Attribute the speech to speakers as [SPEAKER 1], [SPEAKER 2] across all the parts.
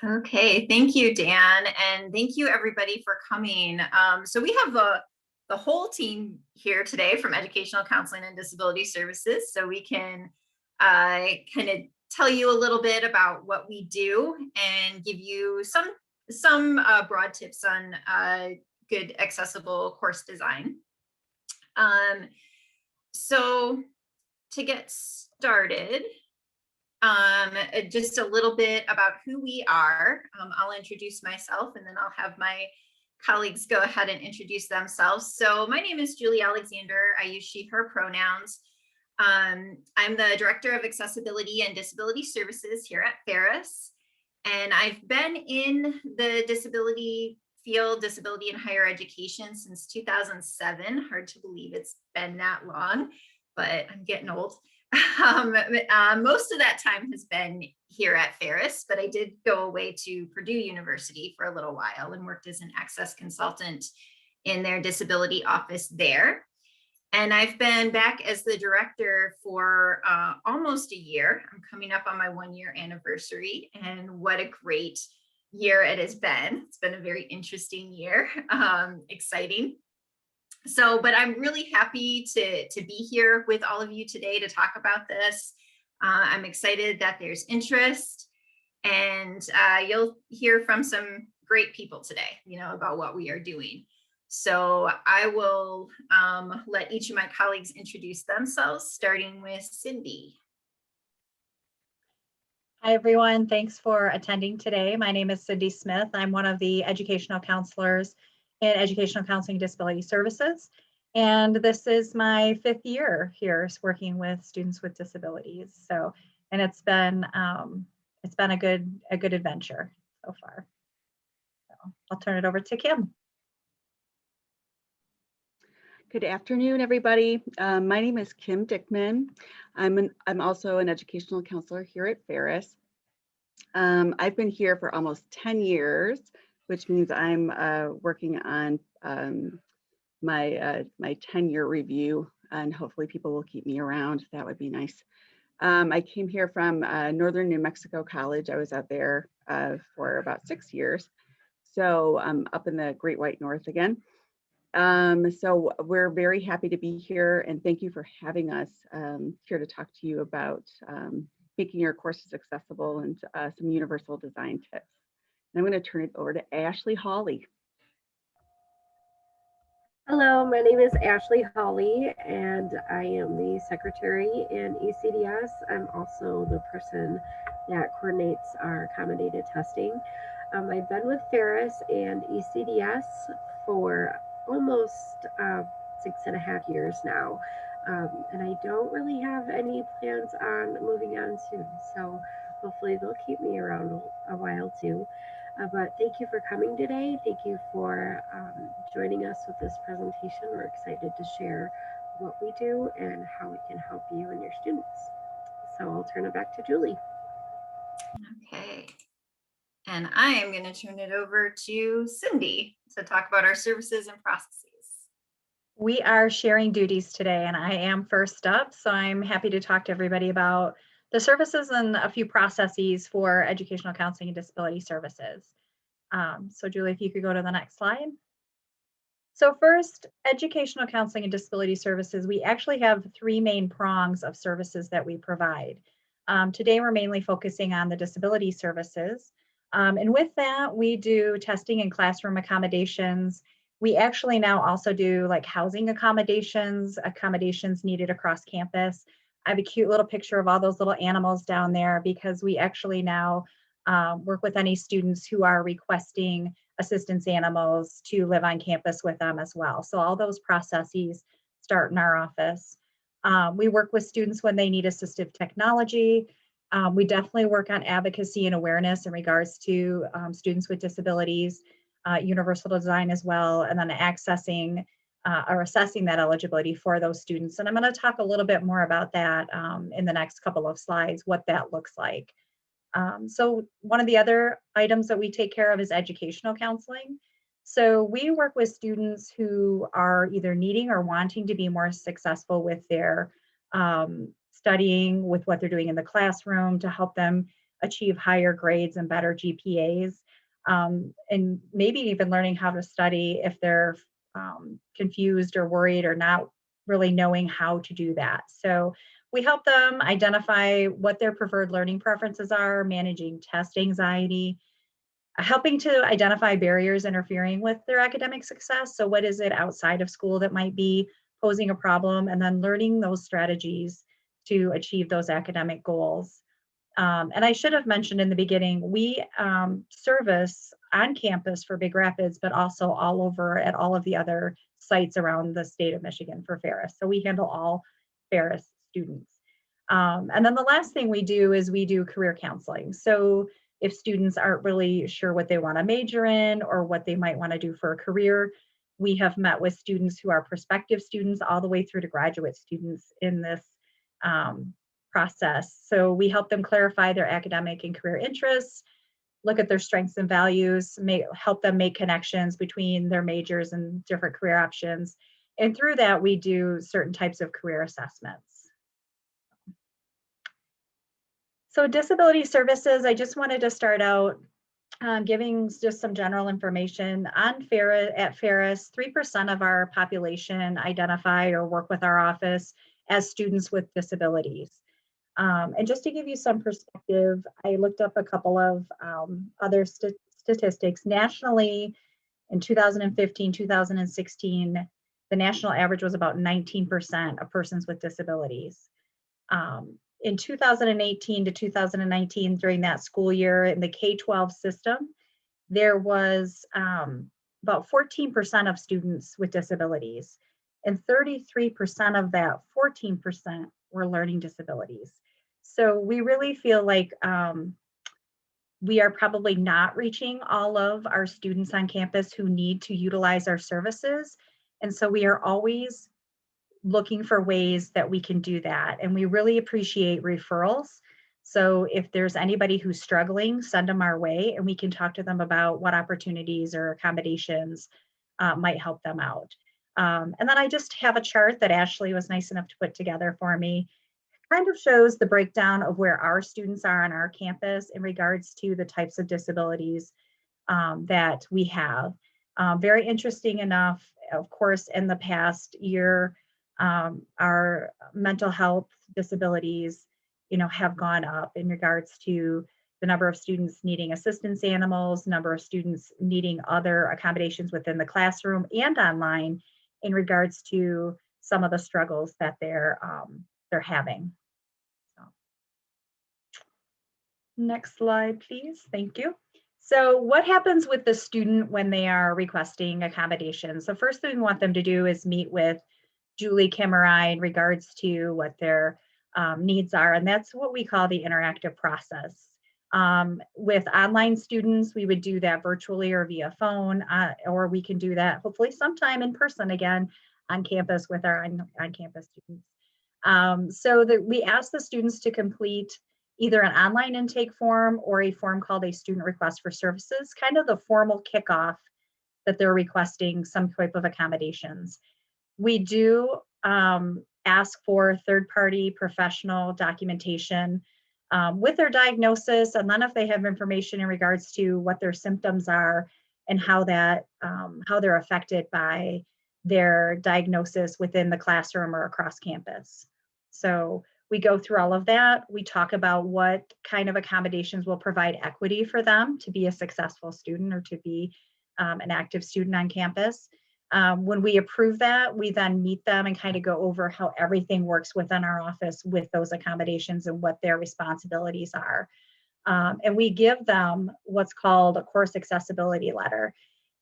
[SPEAKER 1] Okay, thank you, Dan, and thank you everybody for coming. So we have the whole team here today from Educational Counseling and Disability Services, so we can kind of tell you a little bit about what we do and give you some broad tips on good accessible course design. So to get started, just a little bit about who we are. I'll introduce myself and then I'll have my colleagues go ahead and introduce themselves. So my name is Julie Alexander. I use she, her pronouns. I'm the Director of Accessibility and Disability Services here at Ferris. And I've been in the disability field, disability in higher education, since 2007. Hard to believe it's been that long, but I'm getting old. Most of that time has been here at Ferris, but I did go away to Purdue University for a little while and worked as an access consultant in their disability office there. And I've been back as the director for almost a year. I'm coming up on my 1-year anniversary, and what a great year it has been. It's been a very interesting year, exciting. So, but I'm really happy to be here with all of you today to talk about this. I'm excited that there's interest, and you'll hear from some great people today, about what we are doing. So I will let each of my colleagues introduce themselves, starting with Cindy.
[SPEAKER 2] Hi, everyone. Thanks for attending today. My name is Cindy Smith. I'm one of the educational counselors in Educational Counseling and Disability Services. And this is my 5th year here working with students with disabilities. So, and it's been a good adventure so far. So I'll turn it over to Kim.
[SPEAKER 3] Good afternoon, everybody. My name is Kim Dickman. I'm also an educational counselor here at Ferris. I've been here for almost 10 years, which means I'm working on my 10-year review, and hopefully people will keep me around. That would be nice. I came here from Northern New Mexico College. I was out there for about 6 years. So I'm up in the Great White North again. So we're very happy to be here, and thank you for having us here to talk to you about making your courses accessible and some universal design tips. And I'm going to turn it over to Ashley Hawley.
[SPEAKER 4] Hello, my name is Ashley Hawley, and I am the secretary in ECDS. I'm also the person that coordinates our accommodated testing. I've been with Ferris and ECDS for almost 6.5 years now. And I don't really have any plans on moving on soon. So hopefully they'll keep me around a while too. But thank you for coming today. Thank you for joining us with this presentation. We're excited to share what we do and how we can help you and your students. So I'll turn it back to Julie.
[SPEAKER 1] Okay. And I am going to turn it over to Cindy to talk about our services and processes.
[SPEAKER 2] We are sharing duties today, and I am first up, so I'm happy to talk to everybody about the services and a few processes for educational counseling and disability services. So Julie, if you could go to the next slide. So first, educational counseling and disability services, we actually have 3 main prongs of services that we provide. Today, we're mainly focusing on the disability services. And with that, we do testing and classroom accommodations. We actually now also do like housing accommodations needed across campus. I have a cute little picture of all those little animals down there because we actually now work with any students who are requesting assistance animals to live on campus with them as well. So all those processes start in our office. We work with students when they need assistive technology. We definitely work on advocacy and awareness in regards to students with disabilities, universal design as well, and then accessing or assessing that eligibility for those students. And I'm going to talk a little bit more about that in the next couple of slides, what that looks like. So one of the other items that we take care of is educational counseling. So we work with students who are either needing or wanting to be more successful with their studying, with what they're doing in the classroom, to help them achieve higher grades and better GPAs, and maybe even learning how to study if they're confused or worried or not really knowing how to do that. So we help them identify what their preferred learning preferences are, managing test anxiety, helping to identify barriers interfering with their academic success. So what is it outside of school that might be posing a problem, and then learning those strategies to achieve those academic goals. And I should have mentioned in the beginning, we service on campus for Big Rapids, but also all over at all of the other sites around the state of Michigan for Ferris. So we handle all Ferris students. And then the last thing we do is we do career counseling. So if students aren't really sure what they want to major in or what they might want to do for a career, we have met with students who are prospective students all the way through to graduate students in this process. So we help them clarify their academic and career interests, look at their strengths and values, help them make connections between their majors and different career options. And through that, we do certain types of career assessments. So disability services, I just wanted to start out giving just some general information on Ferris. At Ferris, 3% of our population identify or work with our office as students with disabilities. And just to give you some perspective, I looked up a couple of other statistics. Nationally, in 2015, 2016, the national average was about 19% of persons with disabilities. In 2018 to 2019, during that school year in the K-12 system, there was about 14% of students with disabilities, and 33% of that 14% were learning disabilities. So we really feel like we are probably not reaching all of our students on campus who need to utilize our services. And so we are always looking for ways that we can do that. And we really appreciate referrals. So if there's anybody who's struggling, send them our way and we can talk to them about what opportunities or accommodations might help them out. And then I just have a chart that Ashley was nice enough to put together for me. Kind of shows the breakdown of where our students are on our campus in regards to the types of disabilities that we have. Very interesting enough, of course, in the past year, our mental health disabilities, have gone up in regards to the number of students needing assistance animals, number of students needing other accommodations within the classroom and online in regards to some of the struggles that they're having. So, next slide, please. Thank you. So what happens with the student when they are requesting accommodations? The first thing we want them to do is meet with Julie, Kim, or I in regards to what their needs are. And that's what we call the interactive process. With online students, we would do that virtually or via phone, or we can do that hopefully sometime in person again on campus with our on-campus students. So that we ask the students to complete either an online intake form or a form called a student request for services, kind of the formal kickoff that they're requesting some type of accommodations. We do ask for third-party professional documentation with their diagnosis, and then if they have information in regards to what their symptoms are and how they're affected by their diagnosis within the classroom or across campus. So we go through all of that. We talk about what kind of accommodations will provide equity for them to be a successful student or to be an active student on campus. When we approve that, we then meet them and kind of go over how everything works within our office with those accommodations and what their responsibilities are. And we give them what's called a course accessibility letter.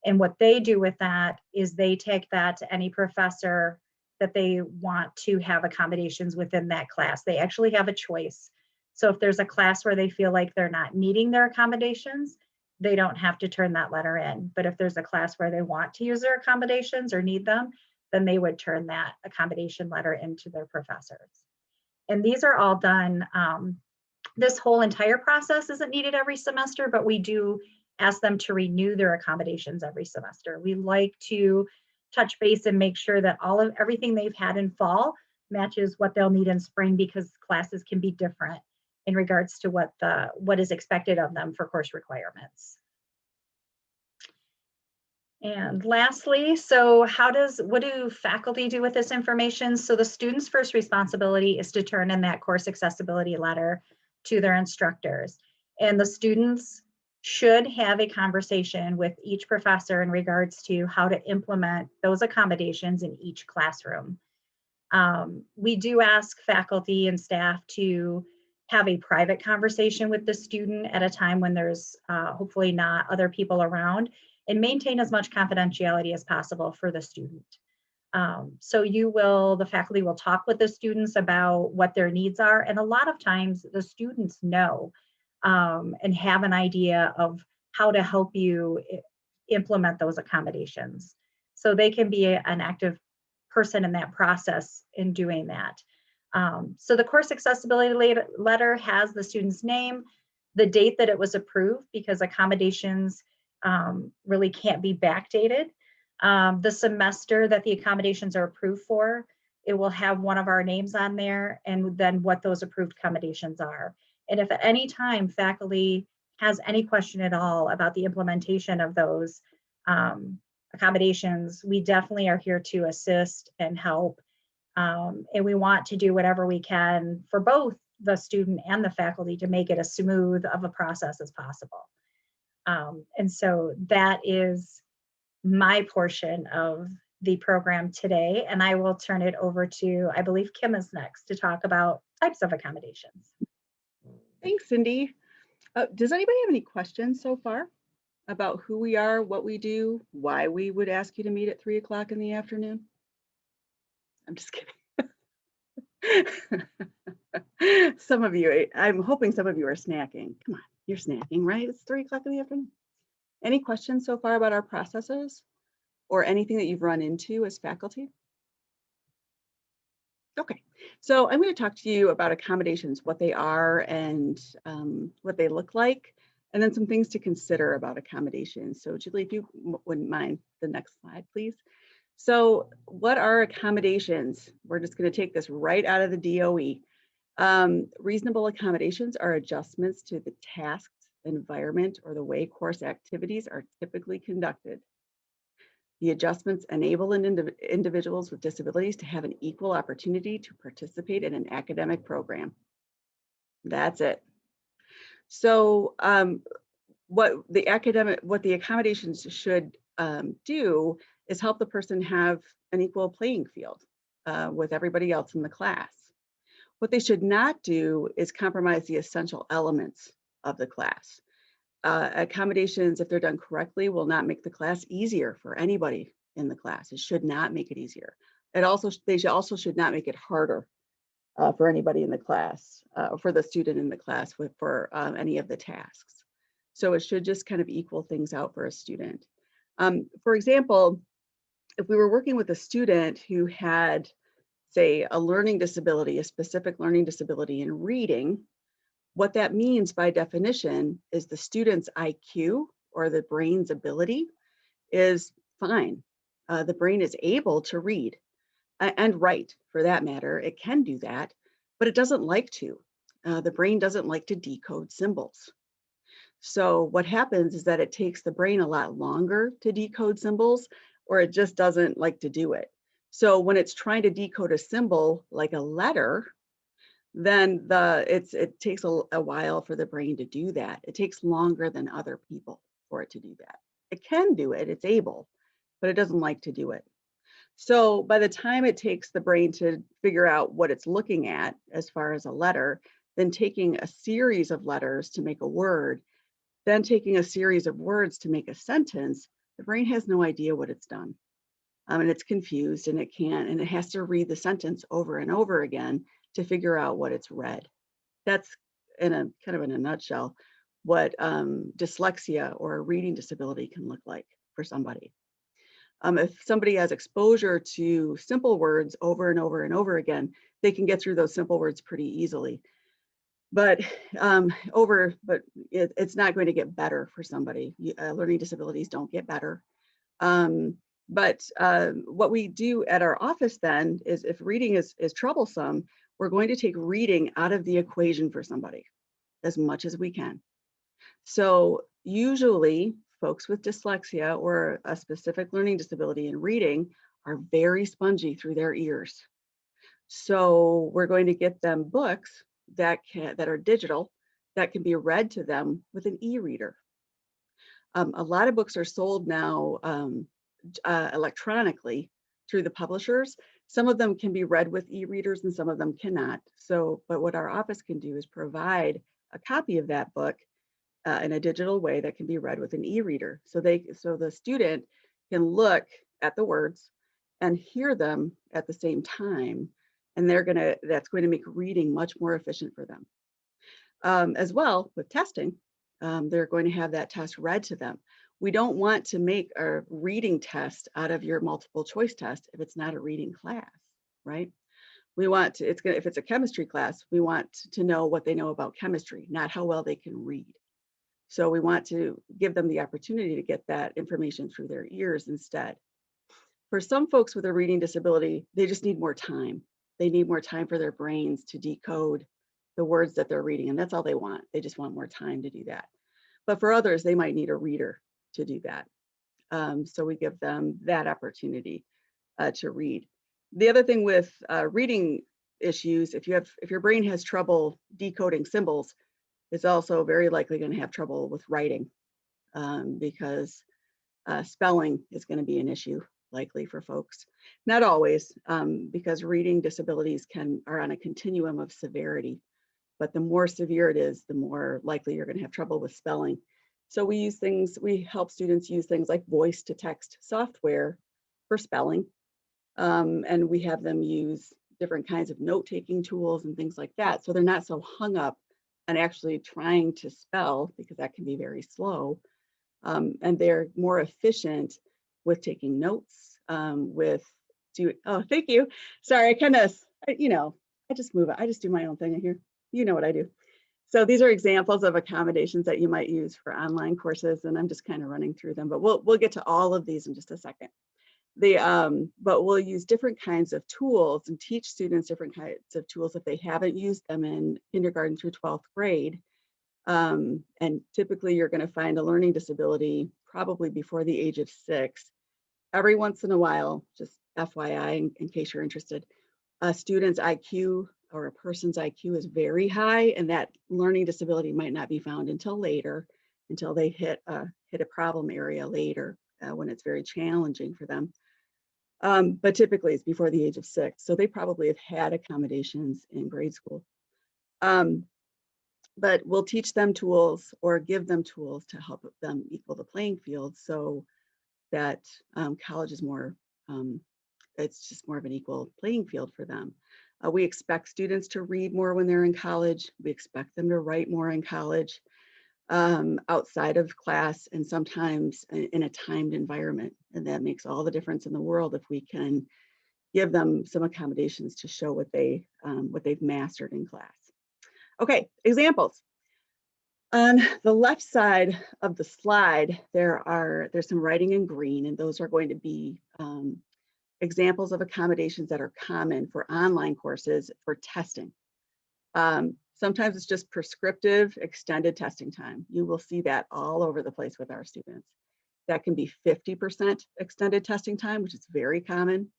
[SPEAKER 2] And what they do with that is they take that to any professor that they want to have accommodations within that class. They actually have a choice. So if there's a class where they feel like they're not needing their accommodations, they don't have to turn that letter in. But if there's a class where they want to use their accommodations or need them, then they would turn that accommodation letter into their professors. And these are all done. This whole entire process isn't needed every semester, but we do ask them to renew their accommodations every semester. We like to touch base and make sure that everything they've had in fall matches what they'll need in spring, because classes can be different in regards to what is expected of them for course requirements. And lastly, so what do faculty do with this information? So the student's first responsibility is to turn in that course accessibility letter to their instructors. And the students should have a conversation with each professor in regards to how to implement those accommodations in each classroom. We do ask faculty and staff to have a private conversation with the student at a time when there's hopefully not other people around, and maintain as much confidentiality as possible for the student. So the faculty will talk with the students about what their needs are. And a lot of times the students know and have an idea of how to help you implement those accommodations. So they can be an active person in that process in doing that. So the course accessibility letter has the student's name, the date that it was approved, because accommodations really can't be backdated. The semester that the accommodations are approved for, it will have one of our names on there, and then what those approved accommodations are. And if at any time faculty has any question at all about the implementation of those accommodations, we definitely are here to assist and help. And we want to do whatever we can for both the student and the faculty to make it as smooth of a process as possible. And so that is my portion of the program today. And I will turn it over to, I believe Kim is next to talk about types of accommodations.
[SPEAKER 3] Thanks, Cindy. Does anybody have any questions so far about who we are, what we do, why we would ask you to meet at 3 o'clock in the afternoon? I'm just kidding. Some of you, I'm hoping some of you are snacking. Come on, you're snacking, right? It's 3 o'clock in the afternoon. Any questions so far about our processes or anything that you've run into as faculty? Okay, so I'm going to talk to you about accommodations, what they are and what they look like, and then some things to consider about accommodations. So Julie, if you wouldn't mind the next slide, please. So what are accommodations? We're just going to take this right out of the DOE. Reasonable accommodations are adjustments to the tasks, environment, or the way course activities are typically conducted. The adjustments enable individuals with disabilities to have an equal opportunity to participate in an academic program. That's it. So what the accommodations should do is help the person have an equal playing field with everybody else in the class. What they should not do is compromise the essential elements of the class. Accommodations, if they're done correctly, will not make the class easier for anybody in the class. It should not make it easier. They also should not make it harder for anybody in the class, for the student in the class for any of the tasks. So it should just kind of equal things out for a student. For example, if we were working with a student who had, say, a learning disability, a specific learning disability in reading, what that means by definition is the student's IQ, or the brain's ability, is fine. The brain is able to read and write, for that matter. It can do that, but it doesn't like to. The brain doesn't like to decode symbols. So what happens is that it takes the brain a lot longer to decode symbols, or it just doesn't like to do it. So when it's trying to decode a symbol like a letter, then it takes a while for the brain to do that. It takes longer than other people for it to do that. It can do it, it's able, but it doesn't like to do it. So by the time it takes the brain to figure out what it's looking at as far as a letter, then taking a series of letters to make a word, then taking a series of words to make a sentence, the brain has no idea what it's done. And it's confused, and it has to read the sentence over and over again to figure out what it's read. That's in a nutshell what dyslexia or a reading disability can look like for somebody. If somebody has exposure to simple words over and over and over again, they can get through those simple words pretty easily. But it's not going to get better for somebody. Learning disabilities don't get better. But what we do at our office then is, if reading is troublesome, we're going to take reading out of the equation for somebody. as much as we can. So usually folks with dyslexia or a specific learning disability in reading are very spongy through their ears. So we're going to get them books that are digital, that can be read to them with an e-reader. A lot of books are sold now electronically through the publishers. Some of them can be read with e-readers and some of them cannot. So, but what our office can do is provide a copy of that book in a digital way that can be read with an e-reader. So the student can look at the words and hear them at the same time. And that's going to make reading much more efficient for them. As well with testing, they're going to have that test read to them. We don't want to make a reading test out of your multiple choice test if it's not a reading class, right? We want to, if it's a chemistry class, we want to know what they know about chemistry, not how well they can read. So we want to give them the opportunity to get that information through their ears instead. For some folks with a reading disability, they just need more time. They need more time for their brains to decode the words that they're reading, and that's all they want. They just want more time to do that. But for others, they might need a reader to do that. So we give them that opportunity to read. The other thing with reading issues, if your brain has trouble decoding symbols, it's also very likely going to have trouble with writing because spelling is going to be an issue likely for folks. Not always, because reading disabilities are on a continuum of severity, but the more severe it is, the more likely you're going to have trouble with spelling. So we help students use things like voice to text software for spelling. And we have them use different kinds of note-taking tools and things like that. So they're not so hung up on actually trying to spell, because that can be very slow. And they're more efficient with taking notes, oh, thank you. Sorry, I just move it. I just do my own thing here. You know what I do. So these are examples of accommodations that you might use for online courses, and I'm just kind of running through them, but we'll get to all of these in just a second. But we'll use different kinds of tools and teach students different kinds of tools if they haven't used them in kindergarten through 12th grade. And typically you're going to find a learning disability probably before the age of 6. Every once in a while, just FYI, in case you're interested, a student's IQ or a person's IQ is very high, and that learning disability might not be found until later, until they hit a problem area later when it's very challenging for them. But typically it's before the age of 6. So they probably have had accommodations in grade school. But we'll teach them tools or give them tools to help them equal the playing field so that college is more, it's just more of an equal playing field for them. We expect students to read more when they're in college. We expect them to write more in college, outside of class, and sometimes in a timed environment. And that makes all the difference in the world if we can give them some accommodations to show what they've mastered in class. Okay, examples. On the left side of the slide, there's some writing in green, and those are going to be examples of accommodations that are common for online courses for testing. Sometimes it's just prescriptive extended testing time. You will see that all over the place with our students. That can be 50% extended testing time, which is very common,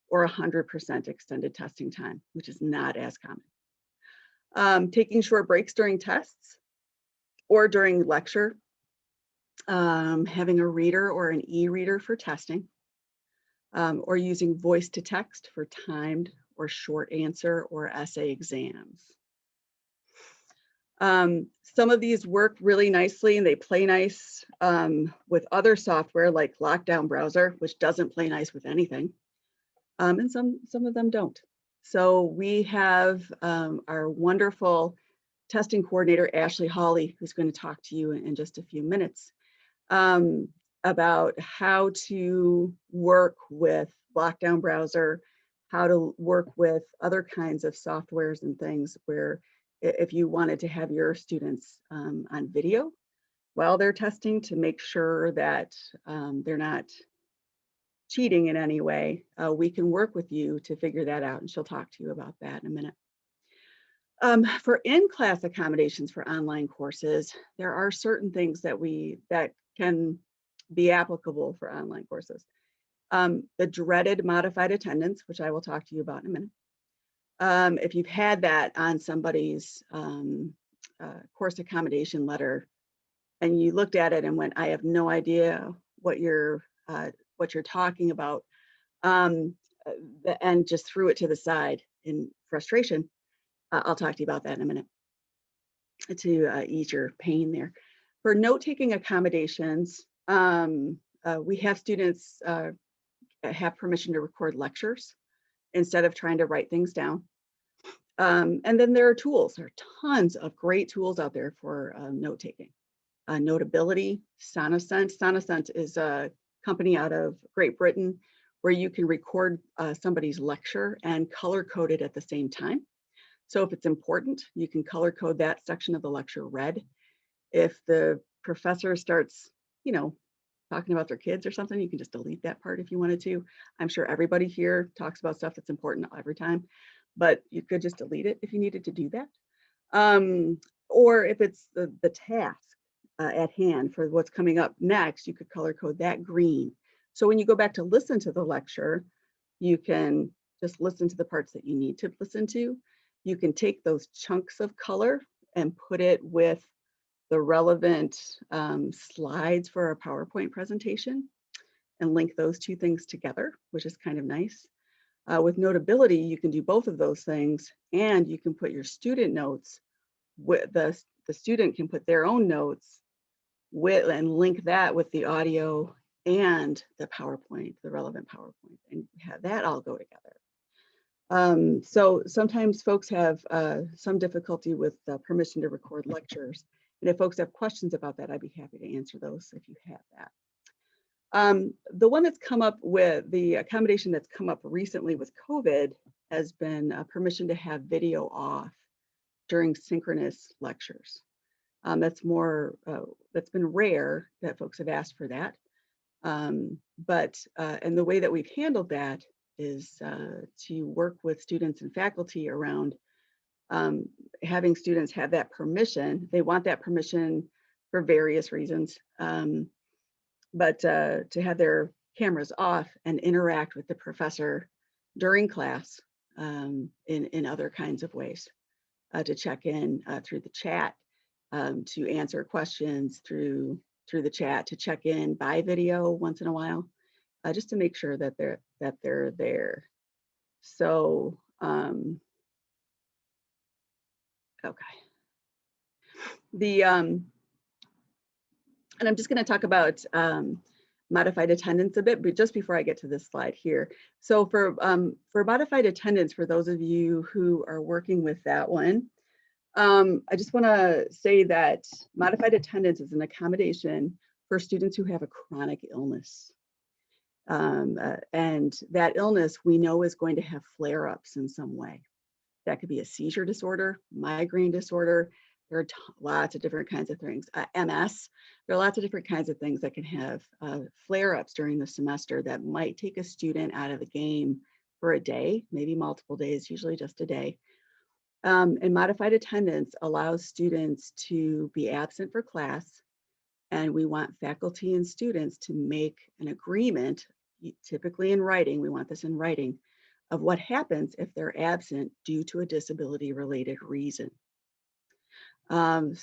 [SPEAKER 3] or 100% extended testing time, which is not as common. Taking short breaks during tests or during lecture, having a reader or an e-reader for testing, or using voice to text for timed or short answer or essay exams. Some of these work really nicely and they play nice with other software like Lockdown Browser, which doesn't play nice with anything. And some of them don't. So we have our wonderful testing coordinator, Ashley Hawley, who's going to talk to you in just a few minutes about how to work with Lockdown Browser, how to work with other kinds of softwares and things where if you wanted to have your students on video while they're testing to make sure that they're not cheating in any way, we can work with you to figure that out, and she'll talk to you about that in a minute. For in-class accommodations for online courses, there are certain things that can be applicable for online courses. The dreaded modified attendance, which I will talk to you about in a minute. If you've had that on somebody's course accommodation letter, and you looked at it and went, I have no idea what you're talking about, and just threw it to the side in frustration, I'll talk to you about that in a minute to ease your pain there. For note-taking accommodations, we have students have permission to record lectures instead of trying to write things down. And then there are tools. There are tons of great tools out there for note-taking. Notability, Sonocent. Sonocent is a company out of Great Britain where you can record somebody's lecture and color code it at the same time. So if it's important, you can color code that section of the lecture red. If the professor starts, talking about their kids or something, you can just delete that part if you wanted to. I'm sure everybody here talks about stuff that's important every time, but you could just delete it if you needed to do that. Or if it's the task at hand for what's coming up next, you could color code that green. So when you go back to listen to the lecture, you can just listen to the parts that you need to listen to. You can take those chunks of color and put it with the relevant slides for a PowerPoint presentation and link those two things together, which is kind of nice. With Notability, you can do both of those things, and you can put your student notes with the student can put their own notes with and link that with the audio and the PowerPoint, the relevant PowerPoint, and have that all go together. So sometimes folks have some difficulty with permission to record lectures. And if folks have questions about that, I'd be happy to answer those if you have that. The one that's come up with the accommodation that's come up recently with COVID has been permission to have video off during synchronous lectures. That's been rare that folks have asked for that. And the way that we've handled that is to work with students and faculty around having students have that permission. They want that permission for various reasons, but to have their cameras off and interact with the professor during class in other kinds of ways, to check in through the chat, to answer questions through the chat, to check in by video once in a while, just to make sure that they're there. So okay. And I'm just going to talk about modified attendance a bit, but just before I get to this slide here. So for modified attendance, for those of you who are working with that one, I just want to say that modified attendance is an accommodation for students who have a chronic illness. And that illness we know is going to have flare-ups in some way. That could be a seizure disorder, migraine disorder. There are lots of different kinds of things. MS, there are lots of different kinds of things that can have flare-ups during the semester that might take a student out of the game for a day, maybe multiple days, usually just a day. And modified attendance allows students to be absent for class, and we want faculty and students to make an agreement, typically in writing, we want this in writing, of what happens if they're absent due to a disability-related reason. And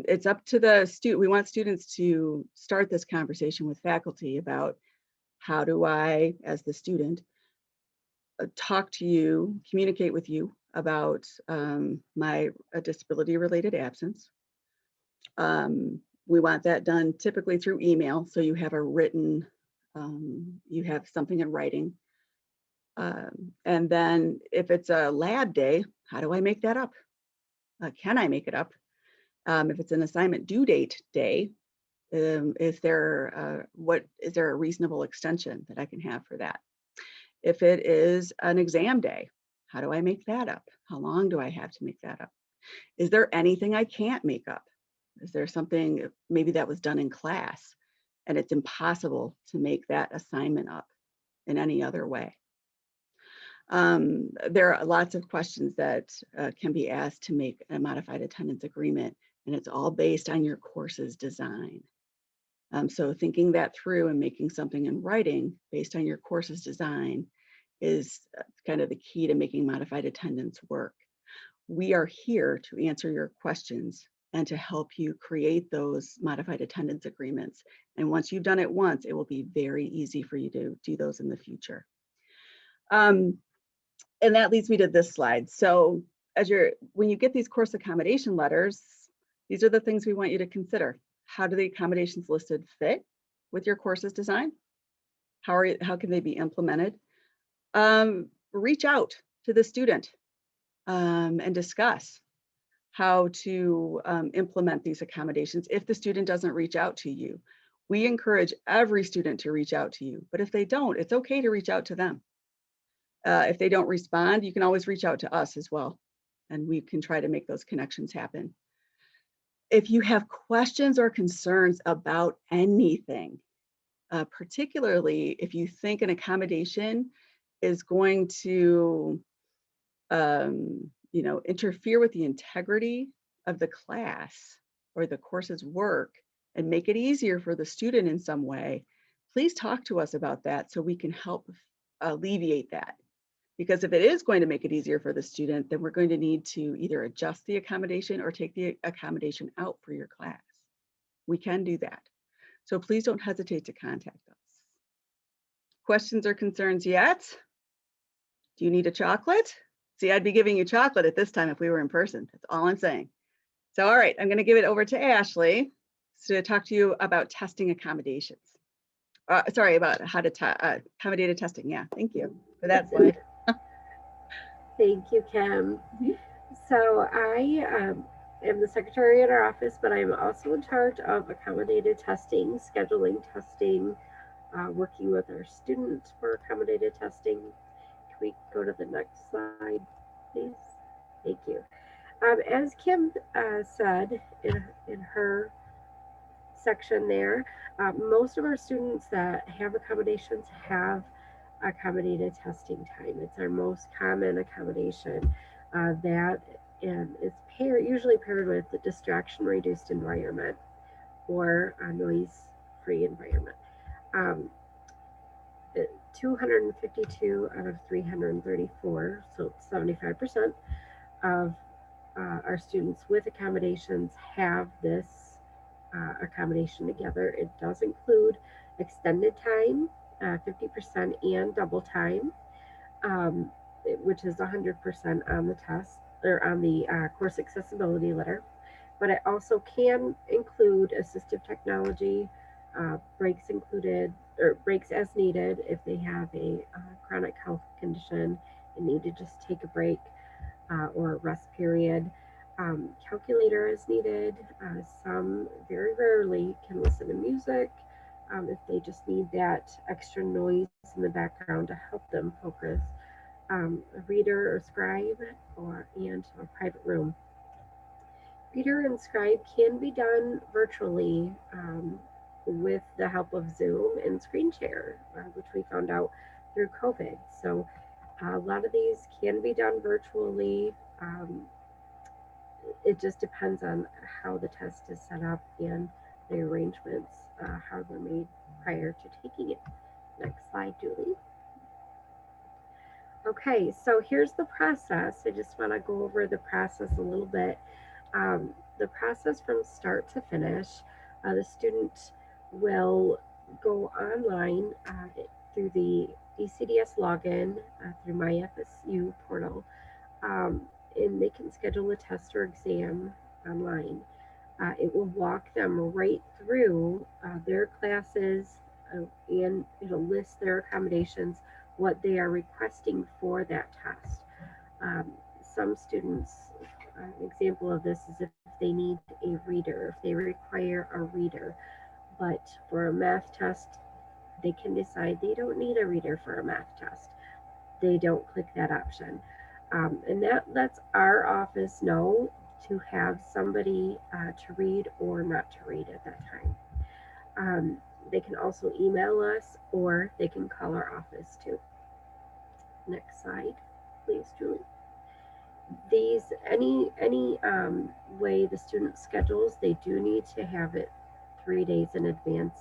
[SPEAKER 3] it's up to the student. We want students to start this conversation with faculty about how do I, as the student, talk to you, communicate with you about my disability-related absence. We want that done typically through email, so you have a written, you have something in writing. And then if it's a lab day, how do I make that up? Can I make it up? If it's an assignment due date day, is there a reasonable extension that I can have for that? If it is an exam day, how do I make that up? How long do I have to make that up? Is there anything I can't make up? Is there something maybe that was done in class and it's impossible to make that assignment up in any other way? There are lots of questions that can be asked to make a modified attendance agreement, and it's all based on your course's design. So thinking that through and making something in writing based on your course's design is kind of the key to making modified attendance work. We are here to answer your questions and to help you create those modified attendance agreements. And once you've done it once, it will be very easy for you to do those in the future. And that leads me to this slide. So when you get these course accommodation letters, these are the things we want you to consider. How do the accommodations listed fit with your course's design? How can they be implemented? Reach out to the student and discuss how to implement these accommodations if the student doesn't reach out to you. We encourage every student to reach out to you, but if they don't, it's okay to reach out to them. If they don't respond, you can always reach out to us as well, and we can try to make those connections happen. If you have questions or concerns about anything, particularly if you think an accommodation is going to interfere with the integrity of the class or the course's work and make it easier for the student in some way, please talk to us about that so we can help alleviate that. Because if it is going to make it easier for the student, then we're going to need to either adjust the accommodation or take the accommodation out for your class. We can do that. So please don't hesitate to contact us. Questions or concerns yet? Do you need a chocolate? See, I'd be giving you chocolate at this time if we were in person. That's all I'm saying. So, all right, I'm going to give it over to Ashley to talk to you about testing accommodations. Sorry, about how to accommodated testing. Yeah, thank you for that slide.
[SPEAKER 4] Thank you, Kim. So I am the secretary at our office, but I'm also in charge of accommodated testing, scheduling testing, working with our students for accommodated testing. Can we go to the next slide, please? Thank you. As Kim said in her section there, most of our students that have accommodations have accommodated testing time. It's our most common accommodation that is usually paired with the distraction reduced environment or a noise-free environment. 252 out of 334, so 75% of our students with accommodations have this accommodation together. It does include extended time, 50% and double time, which is 100% on the test or on the course accessibility letter. But it also can include assistive technology, breaks included, or breaks as needed if they have a chronic health condition and need to just take a break or a rest period. Calculator is needed. Some very rarely can listen to music if they just need that extra noise in the background to help them focus. A reader or scribe and a private room. Reader and scribe can be done virtually with the help of Zoom and screen share, which we found out through COVID. So a lot of these can be done virtually. It just depends on how the test is set up and the arrangements, how they're made prior to taking it. Next slide, Julie. Okay, so here's the process. I just want to go over the process a little bit. The process from start to finish, the student will go online through the ECDS login, through my FSU portal, and they can schedule a test or exam online. It will walk them right through their classes and it'll list their accommodations, what they are requesting for that test. Some students, an example of this is if they need a reader, if they require a reader, but for a math test, they can decide they don't need a reader for a math test. They don't click that option. And that lets our office know to have somebody to read or not to read at that time. They can also email us or they can call our office too. Next slide, please, Julie. These, any way the student schedules, they do need to have it 3 days in advance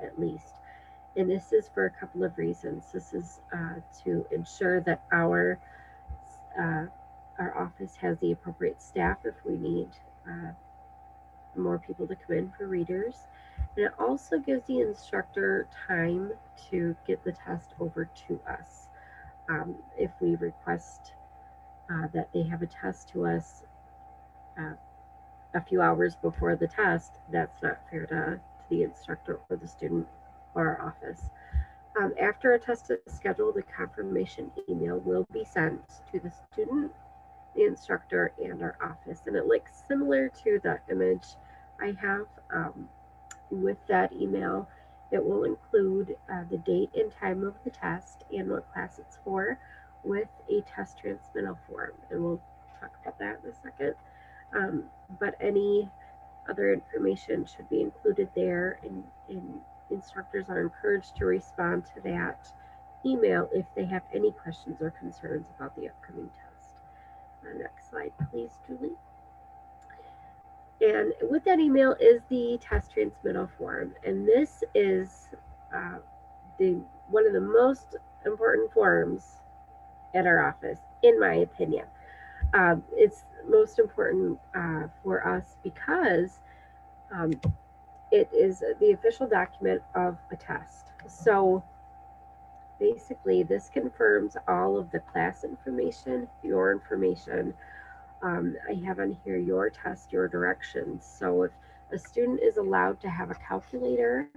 [SPEAKER 4] at least. And this is for a couple of reasons. This is to ensure that our office has the appropriate staff if we need more people to come in for readers. And it also gives the instructor time to get the test over to us. If we request that they have a test to us a few hours before the test, that's not fair to the instructor or the student or our office. After a test is scheduled, a confirmation email will be sent to the student, the instructor, and our office. And it looks similar to the image I have. With that email, it will include the date and time of the test and what class it's for, with a test transmittal form. And we'll talk about that in a second. But any other information should be included there, and instructors are encouraged to respond to that email if they have any questions or concerns about the upcoming test. Next slide, please, Julie. And with that email is the test transmittal form. And this is one of the most important forms at our office, in my opinion. It's most important for us because it is the official document of a test. So basically, this confirms all of the class information, your information. I have on here your test, your directions. So if a student is allowed to have a calculator,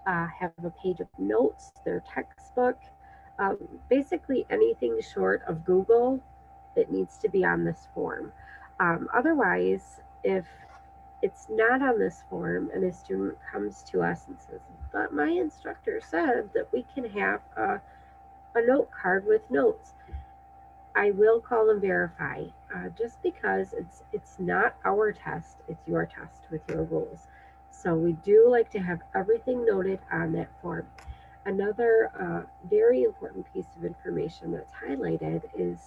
[SPEAKER 4] have a page of notes, their textbook, basically anything short of Google, it needs to be on this form. Otherwise, if it's not on this form and a student comes to us and says, but my instructor said that we can have a note card with notes, I will call and verify, just because it's not our test, it's your test with your rules. So we do like to have everything noted on that form. Another very important piece of information that's highlighted is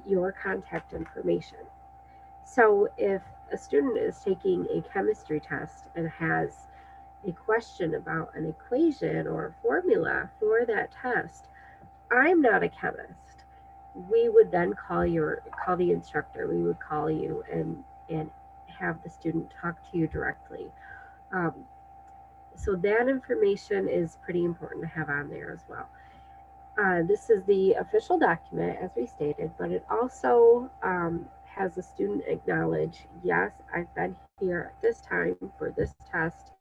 [SPEAKER 4] your contact information. So if a student is taking a chemistry test and has a question about an equation or a formula for that test, I'm not a chemist. We would then call the instructor. We would call you and have the student talk to you directly. So that information is pretty important to have on there as well. This is the official document, as we stated, but it also has the student acknowledge, yes, I've been here at this time for this test,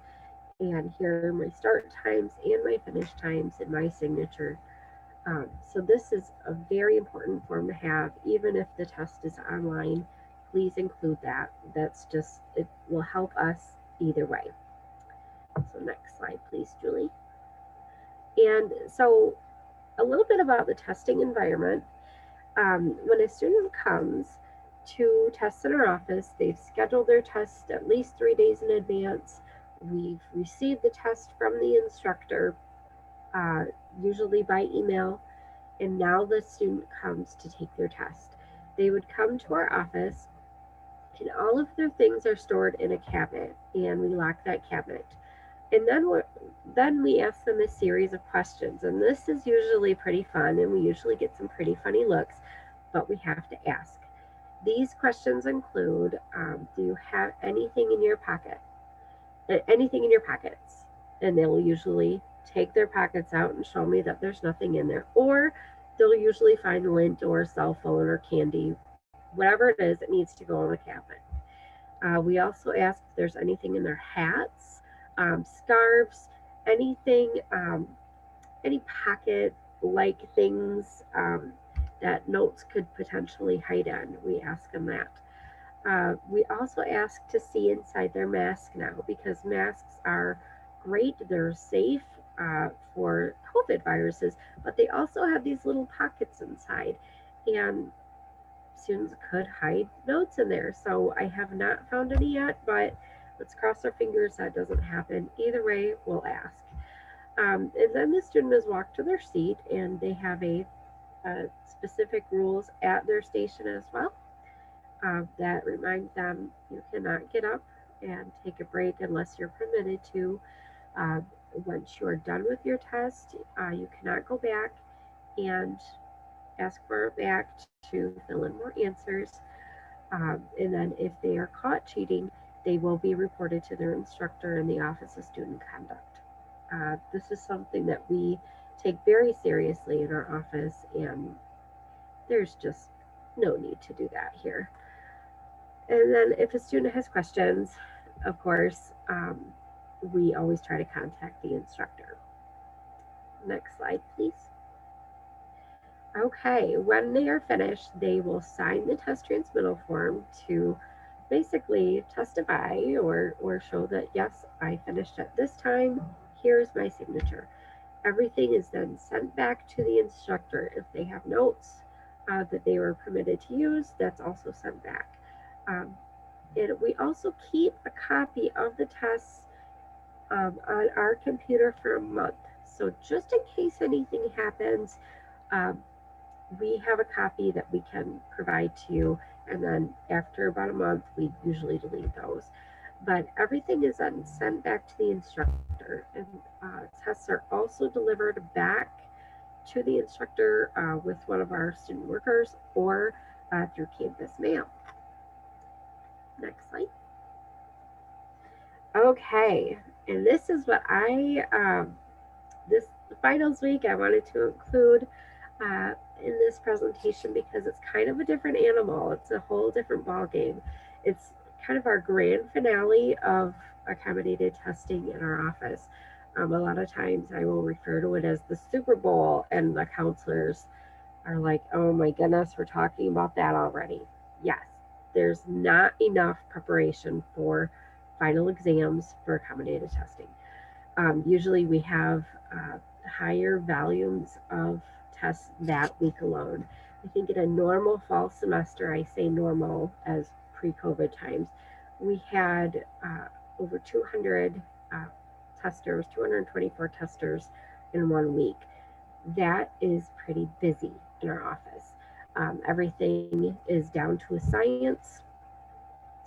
[SPEAKER 4] and here are my start times and my finish times and my signature. So this is a very important form to have, even if the test is online. Please include that. It will help us either way. So next slide, please, Julie. And so a little bit about the testing environment. When a student comes to test in our office, they've scheduled their test at least 3 days in advance. We've received the test from the instructor, usually by email, and now the student comes to take their test. They would come to our office, and all of their things are stored in a cabinet, and we lock that cabinet. And then we ask them a series of questions, and this is usually pretty fun, and we usually get some pretty funny looks, but we have to ask. These questions include, do you have anything in your pocket? Anything in your pockets? And they will usually take their pockets out and show me that there's nothing in there, or they'll usually find a lint or a cell phone or candy. Whatever it is, it needs to go in the cabinet. We also ask if there's anything in their hats, scarves, anything, any pocket-like things that notes could potentially hide in. We ask them that. We also ask to see inside their mask now, because masks are great, they're safe for COVID viruses, but they also have these little pockets inside, and students could hide notes in there. So I have not found any yet, but let's cross our fingers that doesn't happen. Either way, we'll ask. And then the student is walked to their seat, and they have a specific rules at their station as well that remind them you cannot get up and take a break unless you're permitted to. Uh, Once you are done with your test, you cannot go back and ask for it back to fill in more answers. And then if they are caught cheating, they will be reported to their instructor in the Office of Student Conduct. This is something that we take very seriously in our office, and there's just no need to do that here. And then if a student has questions, of course, we always try to contact the instructor. Next slide, please. Okay, when they are finished, they will sign the test transmittal form to basically testify or show that, yes, I finished at this time, here's my signature. Everything is then sent back to the instructor. If they have notes that they were permitted to use, that's also sent back. And we also keep a copy of the tests on our computer for a month. So just in case anything happens, we have a copy that we can provide to you, and then after about a month, we usually delete those. But everything is then sent back to the instructor, and tests are also delivered back to the instructor with one of our student workers or through campus mail. Next slide. Okay, and this is what this finals week I wanted to include in this presentation because it's kind of a different animal. It's a whole different ball game. It's kind of our grand finale of accommodated testing in our office. A lot of times I will refer to it as the Super Bowl, and the counselors are like, oh my goodness, we're talking about that already. Yes, there's not enough preparation for final exams for accommodated testing. Usually we have higher volumes of tests that week alone. I think in a normal fall semester, I say normal as pre-COVID times, we had over 200 testers, 224 testers in 1 week. That is pretty busy in our office. Everything is down to a science.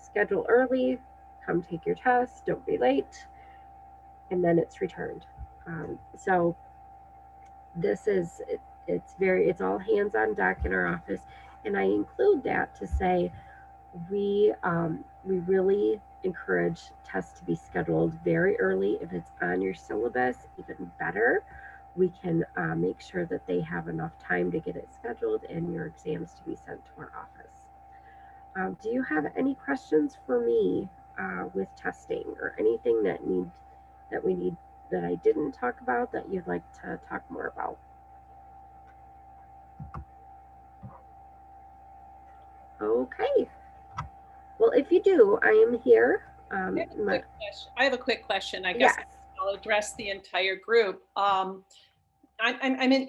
[SPEAKER 4] Schedule early, come take your test, don't be late, and then it's returned. So this is, it's all hands on deck in our office. And I include that to say we really encourage tests to be scheduled very early. If it's on your syllabus, even better. We can make sure that they have enough time to get it scheduled and your exams to be sent to our office. Do you have any questions for me with testing, or anything that I didn't talk about that you'd like to talk more about? Okay. Well, if you do, I am here.
[SPEAKER 5] I have a quick question. I guess
[SPEAKER 4] Yes.
[SPEAKER 5] I'll address the entire group. I'm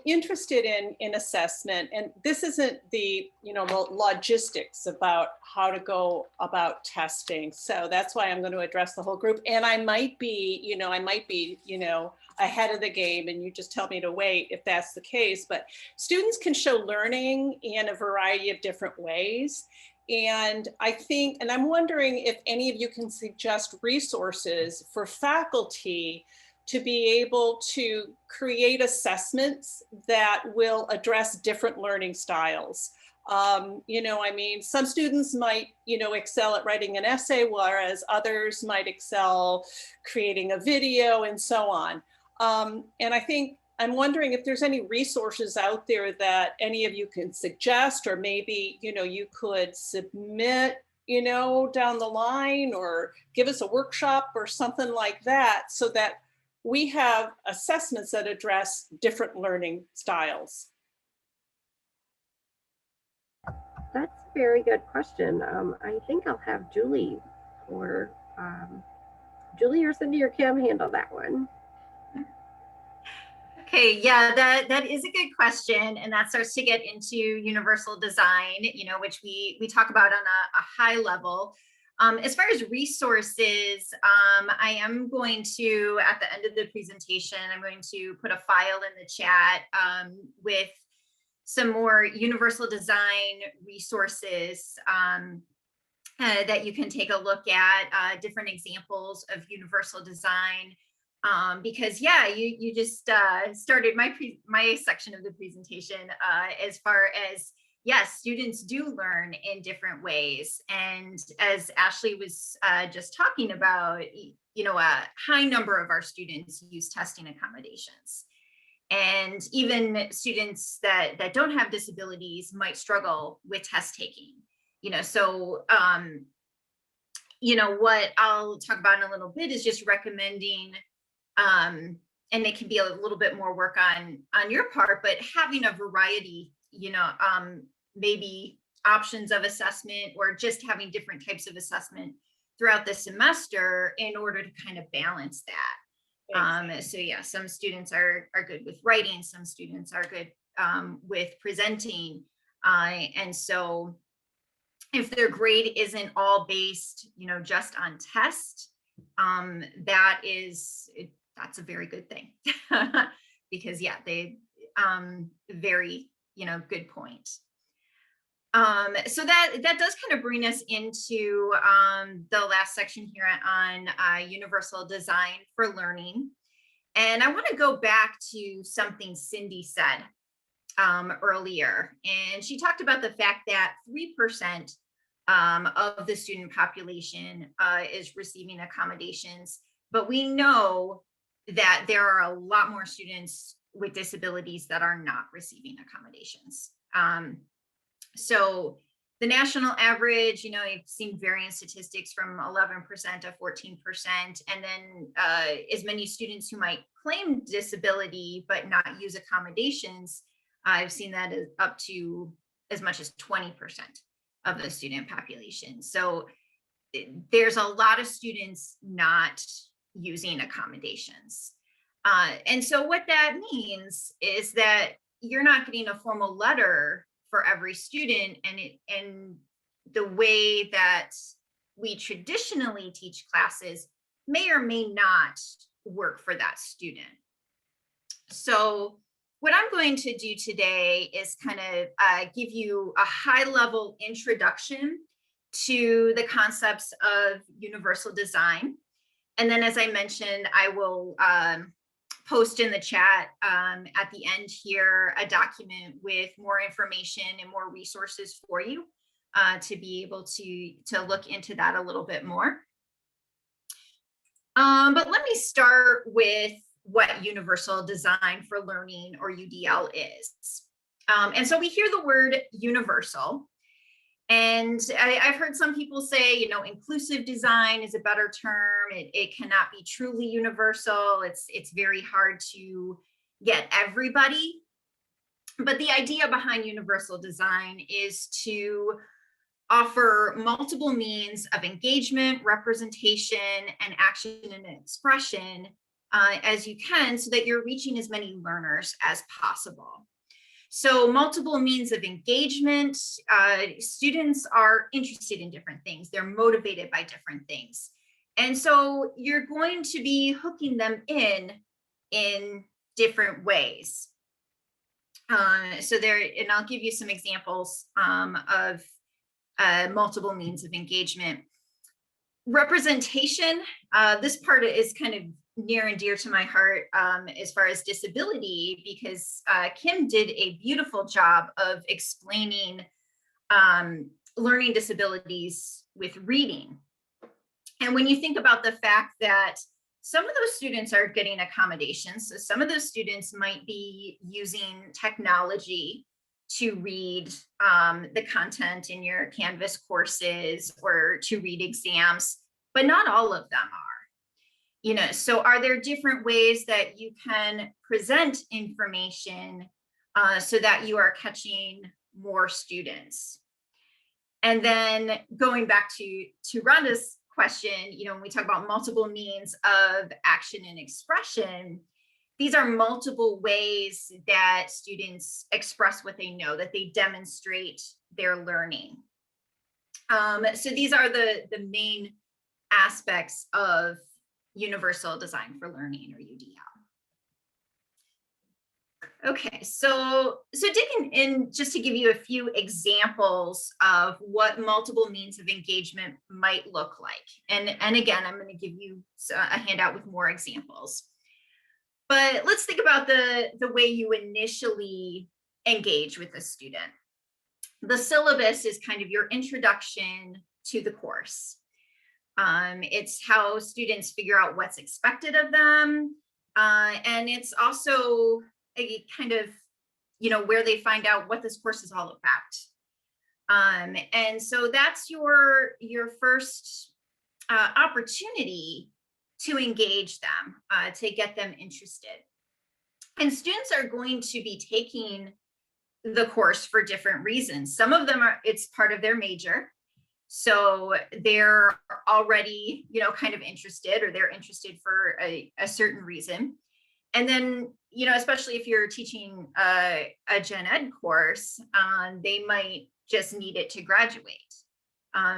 [SPEAKER 5] interested in assessment, and this isn't the logistics about how to go about testing. So that's why I'm going to address the whole group. And I might be ahead of the game, and you just tell me to wait if that's the case. But students can show learning in a variety of different ways. And I think, and I'm wondering if any of you can suggest resources for faculty to be able to create assessments that will address different learning styles. Some students might, excel at writing an essay, whereas others might excel creating a video and so on. And I'm wondering if there's any resources out there that any of you can suggest, or maybe, you could submit, down the line, or give us a workshop or something like that, so that we have assessments that address different learning styles.
[SPEAKER 4] That's a very good question. I think I'll have Julie or Julie or Cindy or Kim handle that one.
[SPEAKER 1] Okay, yeah, that is a good question, and that starts to get into universal design, which we talk about on a high level. As far as resources, I am going to, at the end of the presentation, I'm going to put a file in the chat with some more universal design resources that you can take a look at, different examples of universal design. Because yeah, you just started my section of the presentation as far as, yes, students do learn in different ways. And as Ashley was just talking about, you know, a high number of our students use testing accommodations. And even students that don't have disabilities might struggle with test taking. You know, so, you know, what I'll talk about in a little bit is just recommending, and it can be a little bit more work on your part, but having a variety, you know, maybe options of assessment, or just having different types of assessment throughout the semester in order to kind of balance that. So yeah, some students are good with writing, some students are good with presenting, and so if their grade isn't all based, you know, just on test, that's a very good thing. Because yeah, they very, you know, good point. So that does kind of bring us into the last section here on universal design for learning. And I want to go back to something Cindy said earlier. And she talked about the fact that 3% of the student population is receiving accommodations. But we know that there are a lot more students with disabilities that are not receiving accommodations. So the national average, you know, I've seen varying statistics from 11% to 14%, and then as many students who might claim disability but not use accommodations, I've seen that up to as much as 20% of the student population. So there's a lot of students not using accommodations. And so what that means is that you're not getting a formal letter for every student, and the way that we traditionally teach classes may or may not work for that student. So what I'm going to do today is kind of give you a high-level introduction to the concepts of universal design. And then, as I mentioned, I will post in the chat at the end here a document with more information and more resources for you to be able to look into that a little bit more. But let me start with what universal design for learning, or UDL, is. And so we hear the word universal, and I've heard some people say, you know, inclusive design is a better term. It cannot be truly universal. It's very hard to get everybody. But the idea behind universal design is to offer multiple means of engagement, representation, and action and expression as you can, so that you're reaching as many learners as possible. So multiple means of engagement, students are interested in different things. They're motivated by different things. And so you're going to be hooking them in different ways. So there, and I'll give you some examples of multiple means of engagement. Representation, this part is kind of near and dear to my heart as far as disability, because Kim did a beautiful job of explaining learning disabilities with reading. And when you think about the fact that some of those students are getting accommodations, so some of those students might be using technology to read the content in your Canvas courses or to read exams, but not all of them are. You know, so are there different ways that you can present information so that you are catching more students? And then going back to Rhonda's question, you know, when we talk about multiple means of action and expression, these are multiple ways that students express what they know, that they demonstrate their learning. So these are the main aspects of universal design for learning, or UDL. Okay, so digging in just to give you a few examples of what multiple means of engagement might look like. And again, I'm going to give you a handout with more examples. But let's think about the way you initially engage with a student. The syllabus is kind of your introduction to the course. It's how students figure out what's expected of them. And it's also a kind of, where they find out what this course is all about. And so that's your first opportunity to engage them, to get them interested. And students are going to be taking the course for different reasons. Some of them it's part of their major. So they're already, kind of interested, or they're interested for a certain reason. And then, especially if you're teaching a gen ed course, they might just need it to graduate.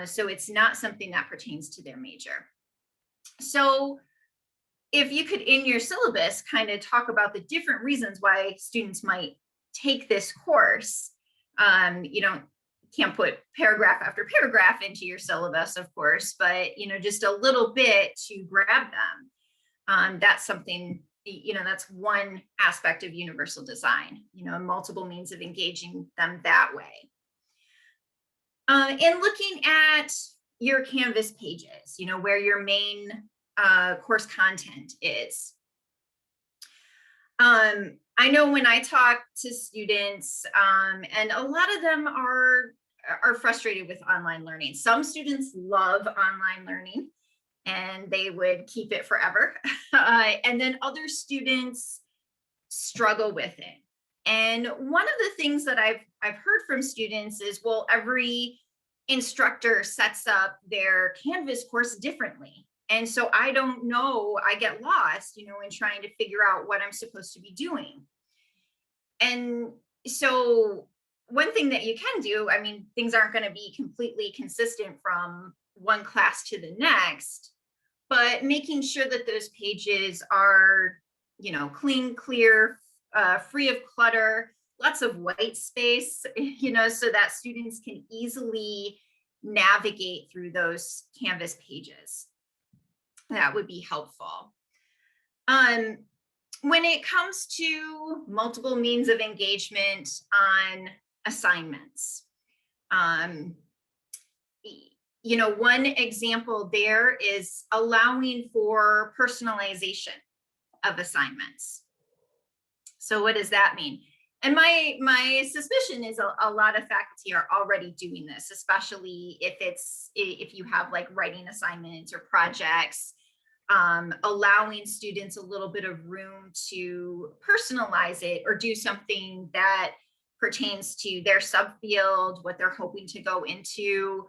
[SPEAKER 1] So it's not something that pertains to their major. So if you could, in your syllabus, kind of talk about the different reasons why students might take this course, can't put paragraph after paragraph into your syllabus, of course, but, just a little bit to grab them. That's something, that's one aspect of universal design, multiple means of engaging them that way. And looking at your Canvas pages, where your main course content is. I know when I talk to students, and a lot of them are frustrated with online learning. Some students love online learning and they would keep it forever. And then other students struggle with it. And one of the things that I've heard from students is, well, every instructor sets up their Canvas course differently. And so I don't know, I get lost, in trying to figure out what I'm supposed to be doing. And so one thing that you can do, things aren't going to be completely consistent from one class to the next, but making sure that those pages are, clean, clear, free of clutter, lots of white space, so that students can easily navigate through those Canvas pages. That would be helpful. When it comes to multiple means of engagement on assignments, one example there is allowing for personalization of assignments. So what does that mean? And my suspicion is a lot of faculty are already doing this, especially if you have like writing assignments or projects, allowing students a little bit of room to personalize it or do something that pertains to their subfield, what they're hoping to go into,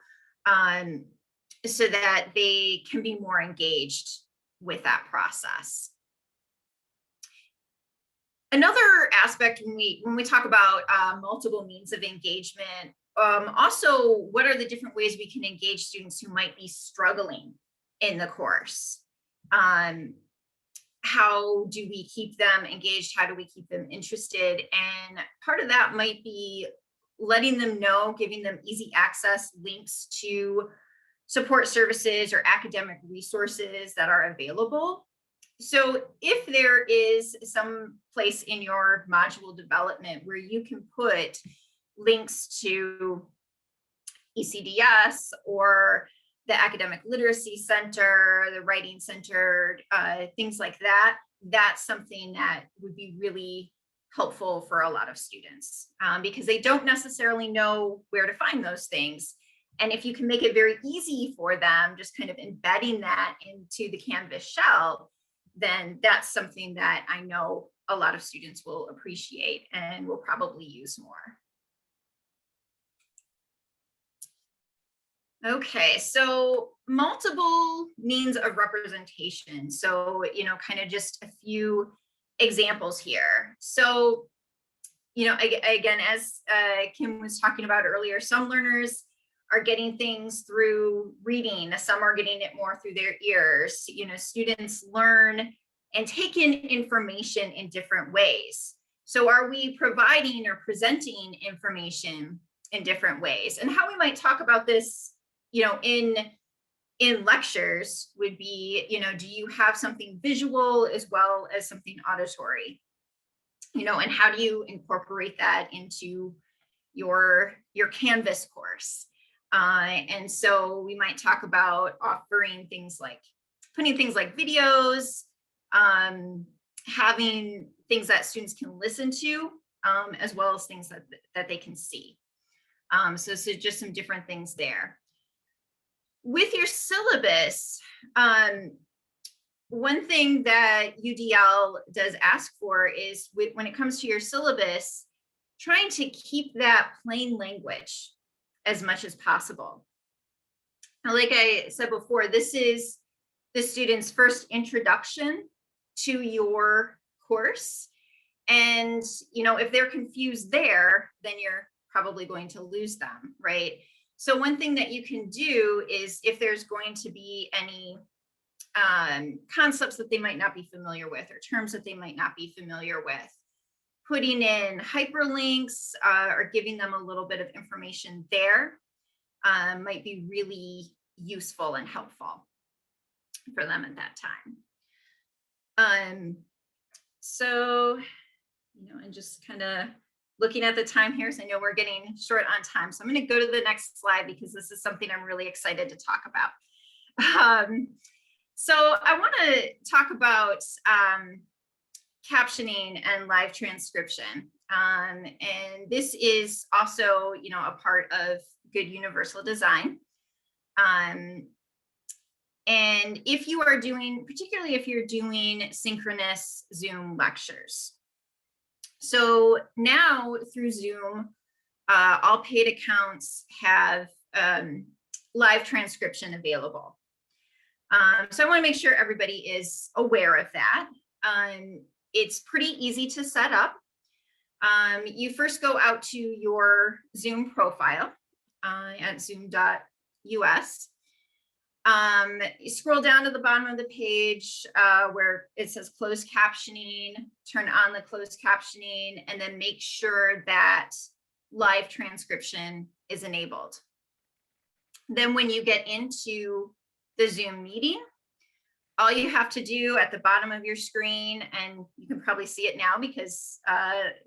[SPEAKER 1] so that they can be more engaged with that process. Another aspect when we talk about multiple means of engagement, also, what are the different ways we can engage students who might be struggling in the course? How do we keep them engaged? How do we keep them interested? And part of that might be letting them know, giving them easy access links to support services or academic resources that are available. So if there is some place in your module development where you can put links to ECDS or the Academic Literacy Center, the Writing Center, things like that, that's something that would be really helpful for a lot of students, because they don't necessarily know where to find those things. And if you can make it very easy for them, just kind of embedding that into the Canvas shell, then that's something that I know a lot of students will appreciate and will probably use more. Okay, so multiple means of representation. So, kind of just a few examples here. So, again, as Kim was talking about earlier, some learners are getting things through reading, some are getting it more through their ears. Students learn and take in information in different ways. So are we providing or presenting information in different ways? And how we might talk about this, in lectures would be, do you have something visual as well as something auditory? And how do you incorporate that into your Canvas course? And so we might talk about offering things like putting things like videos, having things that students can listen to, as well as things that they can see. So just some different things there. With your syllabus, one thing that UDL does ask for is when it comes to your syllabus, trying to keep that plain language as much as possible. Now, like I said before, this is the student's first introduction to your course. And, if they're confused there, then you're probably going to lose them, right? So one thing that you can do is if there's going to be any concepts that they might not be familiar with or terms that they might not be familiar with, putting in hyperlinks or giving them a little bit of information there might be really useful and helpful for them at that time. So, and just kind of looking at the time here, so I know we're getting short on time. So I'm going to go to the next slide because this is something I'm really excited to talk about. So I want to talk about captioning and live transcription. And this is also, a part of good universal design. And if you are particularly if you're doing synchronous Zoom lectures. So now through Zoom, all paid accounts have live transcription available. So I want to make sure everybody is aware of that. It's pretty easy to set up. You first go out to your Zoom profile at zoom.us. You scroll down to the bottom of the page where it says closed captioning, turn on the closed captioning, and then make sure that live transcription is enabled. Then when you get into the Zoom meeting, all you have to do at the bottom of your screen, and you can probably see it now because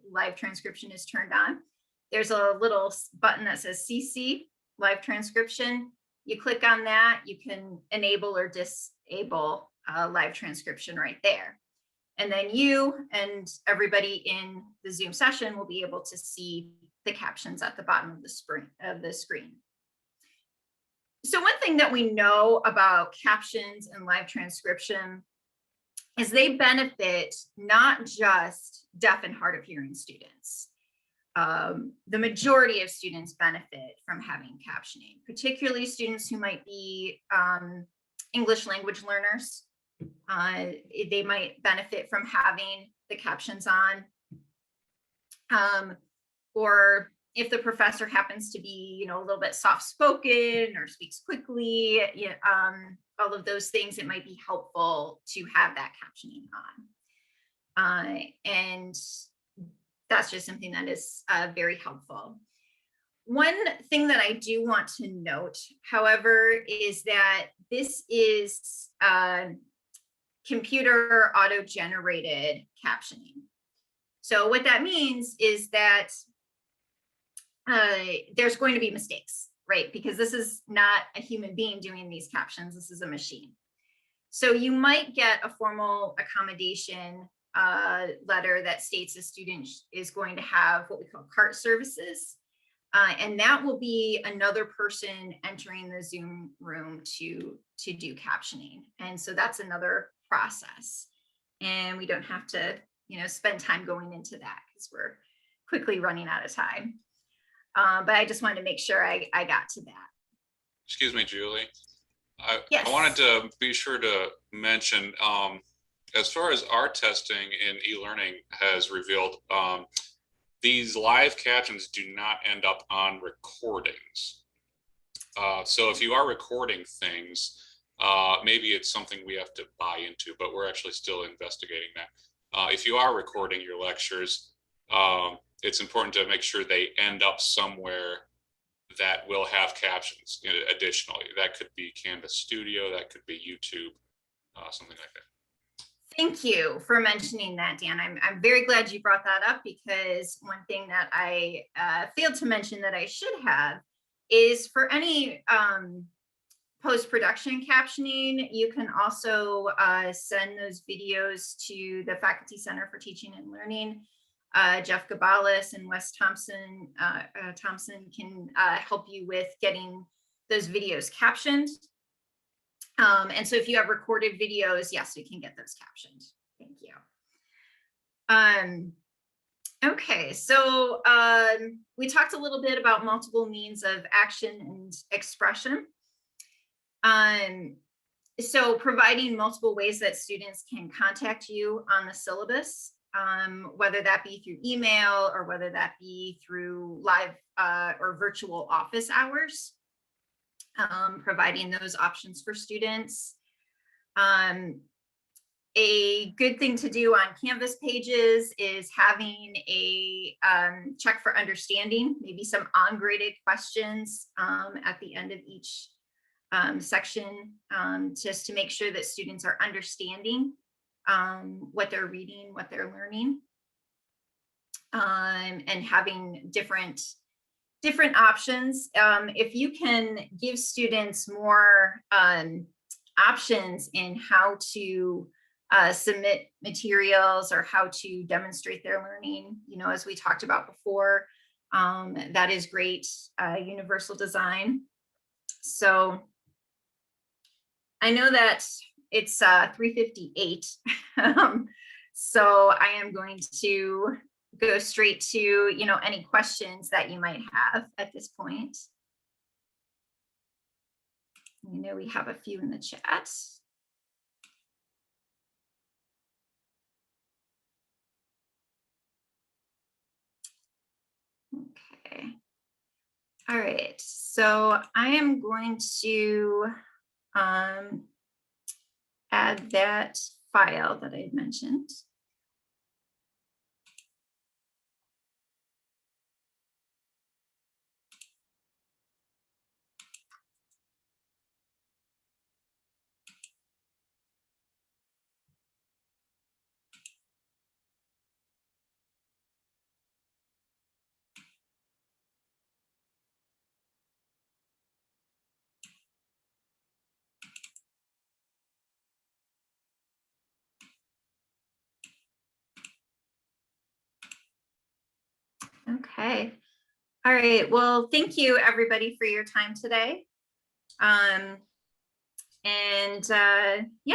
[SPEAKER 1] live transcription is turned on. There's a little button that says CC live transcription. You click on that, you can enable or disable live transcription right there. And then you and everybody in the Zoom session will be able to see the captions at the bottom of the screen. So one thing that we know about captions and live transcription is they benefit not just deaf and hard of hearing students. The majority of students benefit from having captioning, particularly students who might be English language learners. They might benefit from having the captions on. Or if the professor happens to be, a little bit soft-spoken or speaks quickly, all of those things, it might be helpful to have that captioning on. And that's just something that is very helpful. One thing that I do want to note, however, is that this is computer auto-generated captioning. So what that means is that there's going to be mistakes, right? Because this is not a human being doing these captions, this is a machine. So you might get a formal accommodation letter that states a student is going to have what we call CART services. And that will be another person entering the Zoom room to do captioning. And so that's another process. And we don't have to, spend time going into that because we're quickly running out of time. But I just wanted to make sure I got to that.
[SPEAKER 6] Excuse me, Julie.
[SPEAKER 1] Yes.
[SPEAKER 6] I wanted to be sure to mention, as far as our testing in eLearning has revealed, these live captions do not end up on recordings. So if you are recording things, maybe it's something we have to buy into, but we're actually still investigating that. If you are recording your lectures, it's important to make sure they end up somewhere that will have captions. Additionally, that could be Canvas Studio, that could be YouTube, something like that.
[SPEAKER 1] Thank you for mentioning that, Dan. I'm very glad you brought that up, because one thing that I failed to mention that I should have is for any post-production captioning, you can also send those videos to the Faculty Center for Teaching and Learning. Jeff Gabalis and Wes Thompson can help you with getting those videos captioned. And so if you have recorded videos, yes, we can get those captioned. Thank you. Okay, so we talked a little bit about multiple means of action and expression. So providing multiple ways that students can contact you on the syllabus, whether that be through email or whether that be through live or virtual office hours, providing those options for students. A good thing to do on Canvas pages is having a check for understanding, maybe some ungraded questions at the end of each section, just to make sure that students are understanding what they're reading, what they're learning, and having different options. If you can give students more options in how to submit materials or how to demonstrate their learning, as we talked about before, that is great. Universal design. So I know that it's 3:58. So I am going to go straight to, any questions that you might have at this point. I know we have a few in the chat. Okay. All right. So I am going to add that file that I had mentioned. Okay. All right. Well, thank you everybody for your time today. Yeah,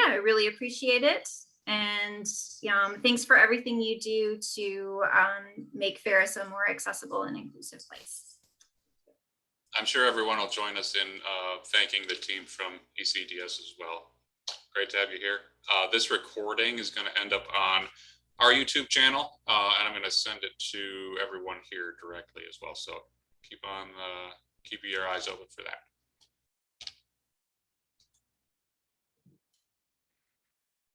[SPEAKER 1] I really appreciate it. And thanks for everything you do to make Ferris a more accessible and inclusive place.
[SPEAKER 6] I'm sure everyone will join us in thanking the team from ECDS as well. Great to have you here. This recording is going to end up on our YouTube channel, and I'm going to send it to everyone here directly as well. So keep your eyes open for that.